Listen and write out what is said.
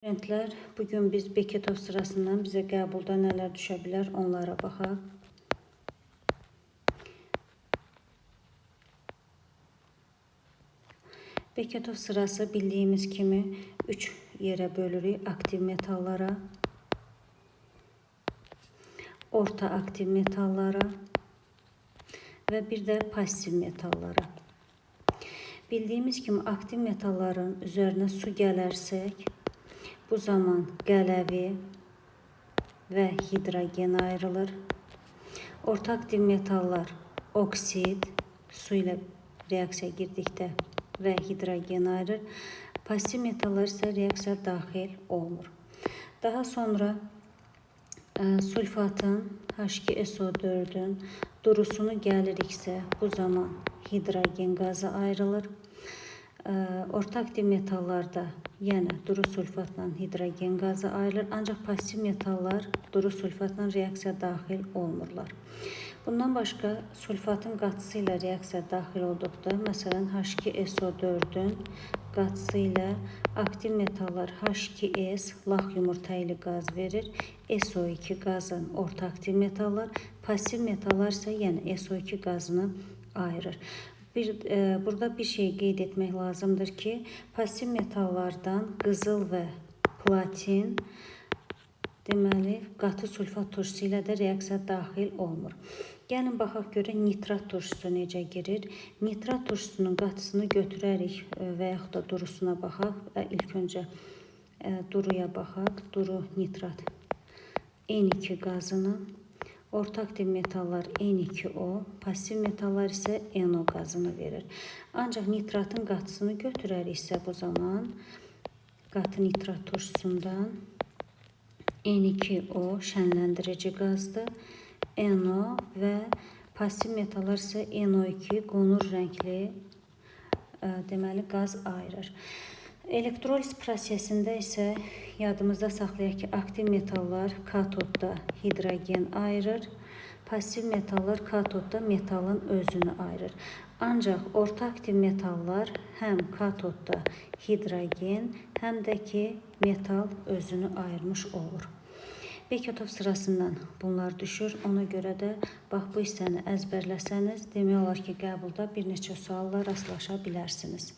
Studentlər, bugün biz Beketov sırasından bizə qəbulda nələr düşə bilər, onlara baxaq. Beketov sırası bildiyimiz kimi 3 yerə bölürük: aktiv metallara, orta aktiv metallara və bir də pasiv metallara. Bildiyimiz kimi aktiv metalların üzərinə su gələrsək, bu zaman qələvi və hidrogen ayrılır. Orta aktiv metallar oksid, su ilə reaksiya girdikdə və hidrogen ayrılır. Pasiv metallar isə reaksiya daxil olmur. Daha sonra sulfatın H2SO4-ün durusunu gəliriksə, bu zaman hidrogen qazı ayrılır. Orta aktiv metallarda yenə duru sulfatla hidrogen qazı ayrılır. Ancaq pasiv metallar duru sulfatla reaksiya daxil olmurlar. Bundan başqa sulfatın qatısı ilə reaksiya daxil olduqda, məsələn H2SO4-ün qatısı ilə aktiv metallar H2S lax yumurta ilə qaz verir. SO2 qazın orta aktiv metallar, pasiv metallar isə yəni SO2 qazını ayırır. Burada bir şey qeyd etmək lazımdır ki, pasiv metallardan qızıl və platin deməli qatı sulfat turşusu ilə də reaksiya daxil olmur. Gəlin baxaq görək nitrat turşusu necə girir. Nitrat turşusunun qatısını götürərik və yaxud da durusuna baxaq. İlk öncə duruya baxaq. Duru nitrat N2 qazını, orta aktiv metallar N2O, pasiv metallar isə NO qazını verir. Ancaq nitratın qatısını götürəriksə, bu zaman qatı nitrat turşusundan N2O şənləndirici qazdır, NO və pasiv metallar isə NO2 qonur rəngli deməli qaz ayırır. Elektroliz prosesində isə yadımızda saxlayaq ki, aktiv metallar katodda hidrogen ayırır, pasiv metallar katodda metalın özünü ayırır. Ancaq orta aktiv metallar həm katodda hidrogen, həm də ki metal özünü ayırmış olur. Beketov sırasından bunlar düşür. Ona görə də bax bu hissəni əzbərləsəniz, demək olar ki, qəbulda bir neçə sualla rastlaşa bilərsiniz.